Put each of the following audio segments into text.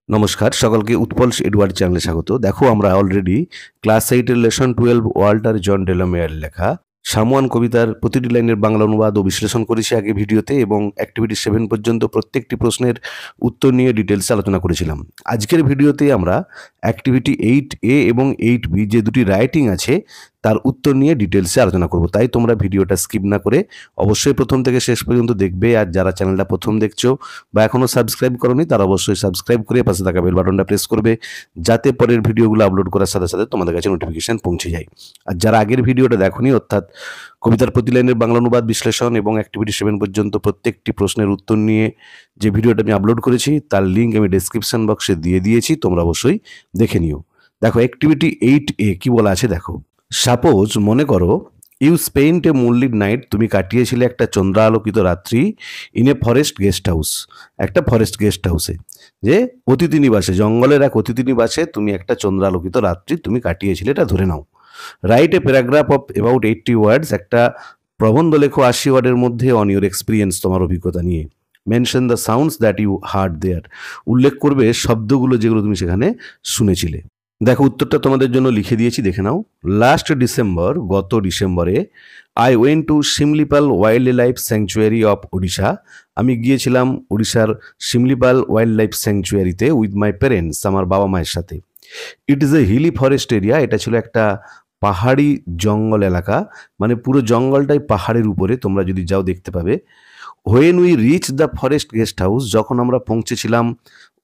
নমস্কার সকলকে উৎপলস এডওয়ার্ড চ্যানেলে স্বাগত। দেখো আমরা অলরেডি ক্লাস 8 এর লেসন 12 ওয়াল্টার জন ডেলামেয়ার লেখা সামোয়ান কবিতার প্রতিটি লাইনের বাংলা অনুবাদ ও বিশ্লেষণ করেছি আগে ভিডিওতে, এবং অ্যাক্টিভিটি 7 পর্যন্ত প্রত্যেকটি প্রশ্নের উত্তর নিয়ে ডিটেলসে আলোচনা করেছিলাম। আজকের ভিডিওতে আমরা অ্যাক্টিভিটি 8A এবং 8B যে দুটি রাইটিং আছে তার উত্তর নিয়ে ডিটেলসে আলোচনা করব। তাই তোমরা ভিডিওটা স্কিপ না করে অবশ্যই প্রথম থেকে শেষ পর্যন্ত দেখবে। আর যারা চ্যানেলটা প্রথম দেখছো বা এখনও সাবস্ক্রাইব করোনি তারা অবশ্যই সাবস্ক্রাইব করে পাশে থাকা বেল বাটনটা প্রেস করবে, যাতে পরের ভিডিওগুলো আপলোড করার সাথে সাথে তোমাদের কাছে নোটিফিকেশন পৌঁছে যায়। আর যারা আগের ভিডিওটা দেখোনি, অর্থাৎ কবিতার প্রতি লাইনের বাংলা অনুবাদ বিশ্লেষণ এবং অ্যাক্টিভিটি 7 পর্যন্ত প্রত্যেকটি প্রশ্নের উত্তর নিয়ে যে ভিডিওটা আমি আপলোড করেছি তার লিঙ্ক আমি ডেসক্রিপশন বক্সে দিয়ে দিয়েছি, তোমরা অবশ্যই দেখে নিও। দেখো অ্যাক্টিভিটি 8A কি বলা আছে দেখো। সাপোজ মনে করো you spent a moonlit night, তুমি কাটিয়েছিলে একটা চন্দ্রালোকিত রাত্রি in a forest guest house, একটা ফরেস্ট গেস্ট হাউসে, যে অতিথি নিবাসে, জঙ্গলের এক অতিথি নিবাসে তুমি একটা চন্দ্রালোকিত রাত্রি তুমি কাটিয়েছিলে, এটা ধরে নাও। Write a paragraph of about 80 words, একটা প্রবন্ধ লেখো 80 ওয়ার্ডের মধ্যে অন ইউর এক্সপিরিয়েন্স, তোমার অভিজ্ঞতা নিয়ে। Mention the sounds that you heard there, উল্লেখ করবে শব্দগুলো যেগুলো তুমি সেখানে শুনেছিলে। দেখো উত্তরটা তোমাদের জন্য লিখে দিয়েছি, দেখে নাও। লাস্ট ডিসেম্বর, গত ডিসেম্বরে, I went to Similipal wildlife sanctuary of Odisha, আমি গিয়েছিলাম উড়িষ্যার শিমলিপাল ওয়াইল্ড লাইফ স্যাংচুয়ারিতে উইথ মাই প্যারেন্টস, আমার বাবা মায়ের সাথে। It is a hilly forest area, এটা ছিল একটা পাহাড়ি জঙ্গল এলাকা, মানে পুরো জঙ্গলটাই পাহাড়ের উপরে, তোমরা যদি যাও দেখতে পাবে। When we reach the forest guest house, যখন আমরা পৌঁছেছিলাম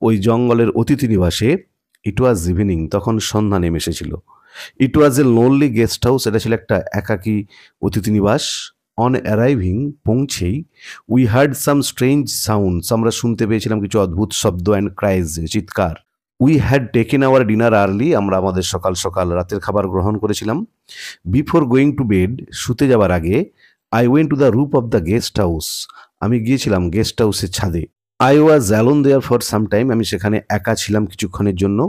ওই জঙ্গলের অতিথি নিবাসে, ইট ওয়াজ ইভিনিং, তখন সন্ধ্যা নেমে এসেছিল। ইট was a lonely guest house, এটা ছিল একটা একাকী অতিথি নিবাস। অন অ্যারাইভিং, পৌঁছেই, we heard some strange sounds, আমরা শুনতে পেয়েছিলাম কিছু অদ্ভুত শব্দ, অ্যান্ড ক্রাইজ, চিৎকার। We had taken our dinner early, আমরা আমাদের সকাল সকাল রাতের খাবার গ্রহণ করেছিলাম। বিফোর গোয়িং টু বেড, শুতে যাওয়ার আগে, I went to the roof of the guest house, আমি গিয়েছিলাম গেস্ট হাউসের ছাদে। I was alone there for some time, আমি সেখানে একা ছিলাম কিছুক্ষণের জন্য।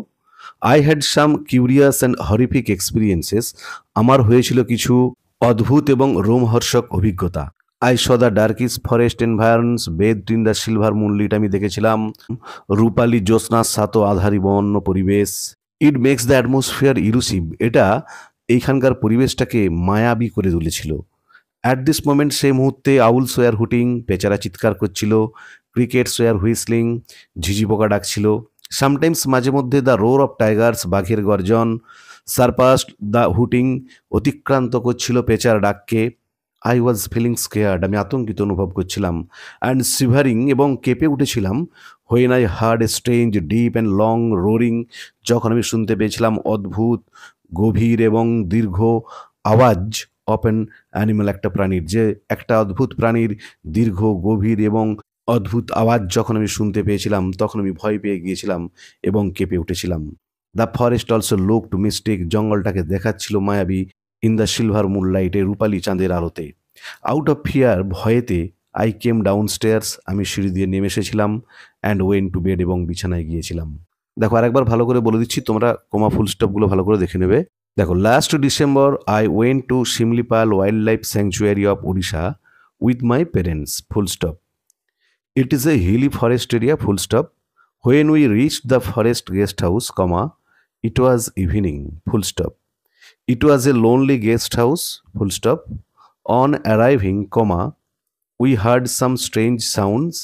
I had some curious and horrific experiences, আমার হয়েছিল কিছু অদ্ভুত এবং রোমহর্ষক অভিজ্ঞতা। I saw the darkish forest environs bathed in the silver moonlit, আমি দেখেছিলাম রূপালী জ্যোৎস্নার সাত আধারি বন্য পরিবেশ। It makes the atmosphere elusive, এটা এইখানকার পরিবেশটাকে মায়াবী করে তুলেছিল। অ্যাট দিস মোমেন্ট, সেই মুহূর্তে, আউলস ওয়ার হুটিং, পেচারা চিৎকার করছিল। ক্রিকেটস ওয়ার হুইসলিং, ঝিঝি পোকা ডাকছিল। সামটাইমস, মাঝে মধ্যে, দ্য রোর অফ টাইগার্স, বাঘের গর্জন। সারপাস্ট দ্য হুটিং, অতিক্রান্ত করছিল পেঁচার ডাককে। আই ওয়াজ ফিলিং স্কেয়ার্ড, আমি আতঙ্কিত অনুভব করছিলাম। অ্যান্ড সিভারিং, এবং কেঁপে উঠেছিলাম। When I hard a strange deep and long roaring, যখন আমি শুনতে পেয়েছিলাম অদ্ভুত, গভীর এবং দীর্ঘ আওয়াজ অফ অ্যান অ্যানিম্যাল, একটা প্রাণীর, যে একটা অদ্ভুত প্রাণীর দীর্ঘ, গভীর এবং অদ্ভুত আওয়াজ যখন আমি শুনতে পেয়েছিলাম, তখন আমি ভয় পেয়ে গিয়েছিলাম এবং কেঁপে উঠেছিলাম। The forest also looked mystic, জঙ্গলটাকে দেখাচ্ছিল মায়াবী। ইন দ্য সিলভার মুনলাইটে, রূপালী চাঁদের আলোতে। আউট অফ ফিয়ার, ভয়েতে, আই কেম ডাউন স্টেয়ার্স, আমি সিঁড়ি দিয়ে নেমে এসেছিলাম। অ্যান্ড ওয়েন টু বেড, এবং বিছানায় গিয়েছিলাম। দেখো আরেকবার ভালো করে বলে দিচ্ছি, তোমরা কমা ফুল স্টপগুলো ভালো করে দেখে নেবে। দেখো, last December I went to Similipal wildlife sanctuary of Odisha with my parents, full stop. It is a hilly forest area, full stop. When we reach the forest guest house, comma, it was evening, full stop. It was a lonely guest house, full stop. On arriving, comma, we heard some strange sounds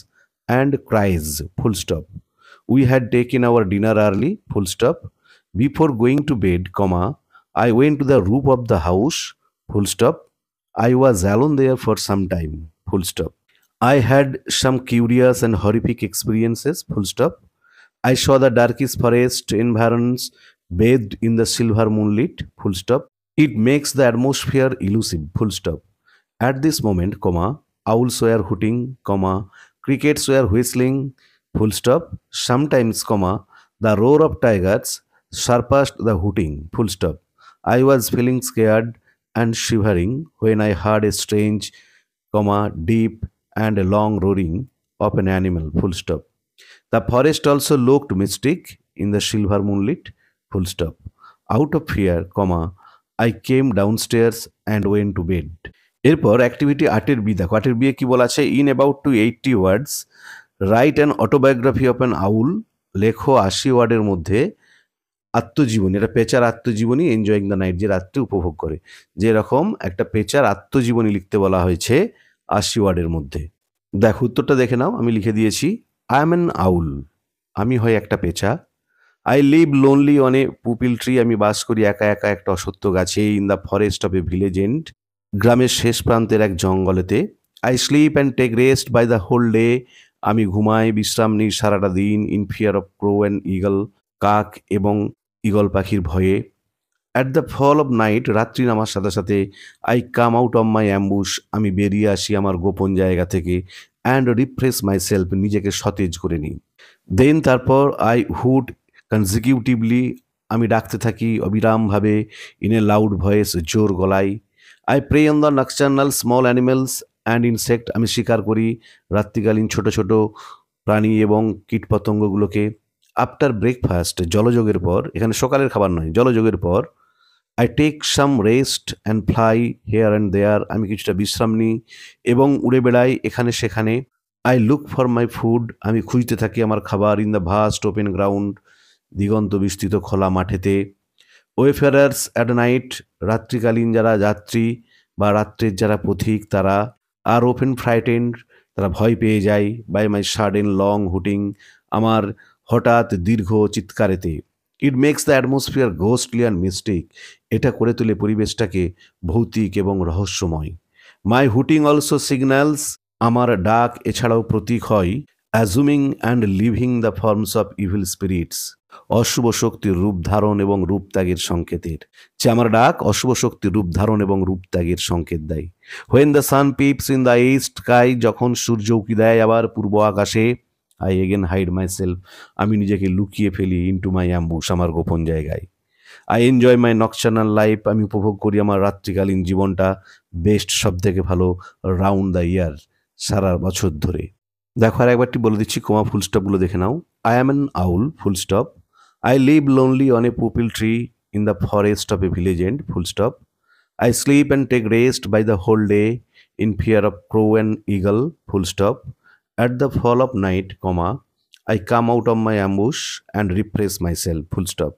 and cries, full stop. We had taken our dinner early, full stop. Before going to bed, comma, I went to the roof of the house, full stop. I was alone there for some time, full stop. I had some curious and horrific experiences, full stop. I saw the darkest forest environs bathed in the silver moonlight, full stop. It makes the atmosphere elusive, full stop. At this moment, comma, owls were hooting, comma, crickets were whistling, full stop. Sometimes, comma, the roar of tigers surpassed the hooting, full stop. I was feeling scared and shivering when I heard a strange, comma, deep and a long roaring of an animal, full stop. The forest also looked mystic in the silver moonlight, full stop. Out of fear, comma, I came downstairs and went to bed. এরপর activity 8 B দেখো। 8 B কি বলা আছে, in about to 80 words write an autobiography of an owl লেখো ৮০ ওয়ার্ডের মধ্যে আত্মজীবনী, এটা পেঁচার আত্মজীবনী এনজয়িং দ্য নাইট, যে রাত্রি উপভোগ করে, যেরকম একটা পেঁচার আত্মজীবনী লিখতে বলা হয়েছে ৮০ ওয়ার্ডের মধ্যে। দেখো উত্তরটা দেখে নাও, আমি লিখে দিয়েছি আই এম অ্যান আউল, আমি হয় একটা পেঁচা। I live lonely on a peepal tree, আমি বাস করি একা একা একটা অসত্য গাছে। In the forest of a village end, গ্রামের শেষ প্রান্তের এক জঙ্গলেতে। I sleep and take rest by the whole day, আমি ঘুমাই বিশ্রাম নিই সারাটা দিন। In fear of crow and eagle, কাক এবং ঈগল পাখির ভয়ে। At the fall of night, রাত্রি নামার সাথে সাথে। I come out of my ambush, আমি বেরিয়ে আসি আমার গোপন জায়গা থেকে। অ্যান্ড রিফ্রেশ মাই সেলফ, নিজেকে সতেজ করে নিই। দেন তারপর আই হুড কনজিকিউটিভলি, আমি ডাকতে থাকি অবিরামভাবে। ইন এ লাউড ভয়েস, জোর গলায়। I prey on the nocturnal small animals and insect, আমি শিকার করি রাত্রিকালীন ছোট ছোট প্রাণী এবং কীটপতঙ্গগুলোকে। আফটার ব্রেকফাস্ট, জলযোগের পর, এখানে সকালের খাবার নয়, জলযোগের পর। I take some rest and fly here and there, আমি কিছুটা বিশ্রাম নিই এবং উড়ে বেড়াই এখানে সেখানে। I look for my food, আমি খুঁজতে থাকি আমার খাবার। In the vast open ground, দিগন্ত বিস্তৃত খোলা মাঠেতে। ওয়েফেয়ারার্স অ্যাট নাইট, রাত্রিকালীন যারা যাত্রী বা রাত্রের যারা পথিক তারা। আর ওপেন ফ্রাইটেন্ড, তারা ভয় পেয়ে যায়। By my sudden long hooting, আমার হঠাৎ দীর্ঘ চিৎকারেতে। It makes the atmosphere ghostly and mystic, এটা করে তোলে পরিবেশটাকে ভৌতিক এবং রহস্যময়। মাই হুটিং অলসো সিগন্যালস, আমার ডাক এছাড়াও প্রতীক হয়। অ্যাজুমিং and living the forms of evil spirits, অশুভ শক্তির রূপ ধারণ এবং রূপ ত্যাগের সংকেতের। যে আমার ডাক অশুভ শক্তির রূপ ধারণ এবং রূপ ত্যাগের সংকেত দেয়। When the sun peeps in the east sky, যখন সূর্য উঁকি দেয় আবার পূর্ব আকাশে। I again hide myself, আমি নিজেকে লুকিয়ে ফেলি। ইন্টু মাই অ্যাম্বুশ, আমার গোপন জায়গায়। I enjoy my nocturnal life, আমি উপভোগ করি আমার রাত্রিকালীন জীবনটা। বেস্ট, সব থেকে ভালো। রাউন্ড দ্য ইয়ার, সারা বছর ধরে। দেখো আর একবারটি বলে দিচ্ছি, কোমা ফুল স্টপগুলো দেখে নাও। I am an owl, full stop. I live lonely on a peepal tree in the forest of a village end, full stop. I sleep and take rest by the whole day in fear of crow and eagle, full stop. At the fall of night, comma, I come out of my ambush and refresh myself, full stop.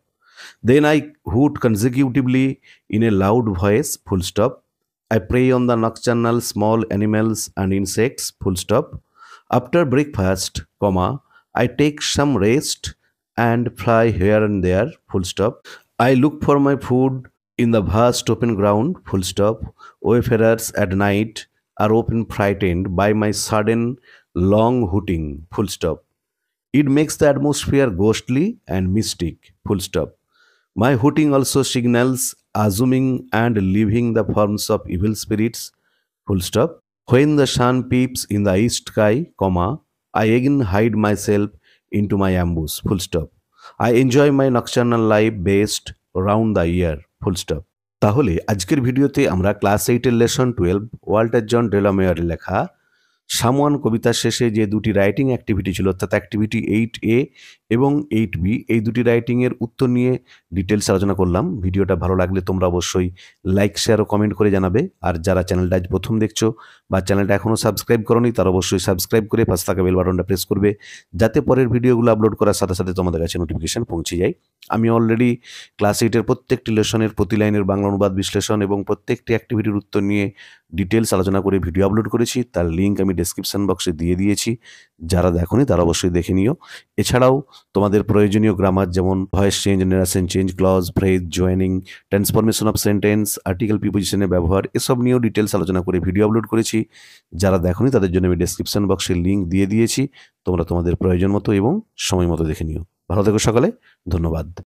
Then I hoot consecutively in a loud voice, full stop. I prey on the nocturnal small animals and insects, full stop. After breakfast, comma, I take some rest and fly here and there, full stop. I look for my food in the vast open ground, full stop. Wayfarers at night are often frightened by my sudden long hooting, full stop. It makes the atmosphere ghostly and mystic, full stop. My hooting also signals assuming and leaving the forms of evil spirits, full stop. When the sun peeps in the east sky, comma, I again hide myself into my ambush, full stop. I enjoy my nocturnal life best round the year, full stop. তাহলে আজকের ভিডিওতে আমরা class 8-এর lesson 12 Walter জন ডেলামেয়ারের লেখা someone কবিতার শেষে যে দুটি writing activity ছিল, অর্থাৎ অ্যাক্টিভিটি 8A এবং 8B, এই দুটি রাইটিংয়ের উত্তর নিয়ে ডিটেলস আলোচনা করলাম। ভিডিওটা ভালো লাগলে তোমরা অবশ্যই লাইক, শেয়ার ও কমেন্ট করে জানাবে। আর যারা চ্যানেলটা আজ প্রথম দেখছো বা চ্যানেলটা এখনও সাবস্ক্রাইব করোনি, তারা অবশ্যই সাবস্ক্রাইব করে পাশে থাকা বেল বাটনটা প্রেস করবে, যাতে পরের ভিডিওগুলো আপলোড করার সাথে সাথে তোমাদের কাছে নোটিফিকেশন পৌঁছে যায়। আমি অলরেডি ক্লাস 8-এর প্রত্যেকটি লেসনের প্রতি লাইনের বাংলা অনুবাদ বিশ্লেষণ এবং প্রত্যেকটি অ্যাক্টিভিটির উত্তর নিয়ে ডিটেলস আলোচনা করে ভিডিও আপলোড করেছি। তার লিঙ্ক আমি ডেসক্রিপশন বক্সে দিয়ে দিয়েছি, যারা দেখোনি তারা অবশ্যই দেখে নিও। এছাড়াও তোমাদের প্রয়োজনীয় গ্রামার, যেমন voice change, narration change, clause, phrase, joining, transformation of sentence, article প্রিপোজিশনের ব্যবহার, এসব নিয়েও ডিটেলস আলোচনা করে ভিডিও আপলোড করেছি। যারা দেখোনি তাদের জন্য আমি ডেসক্রিপশন বক্সে লিঙ্ক দিয়ে দিয়েছি, তোমরা তোমাদের প্রয়োজন মতো এবং সময় মতো দেখে নিও। ভালো থেকো সকালে, ধন্যবাদ।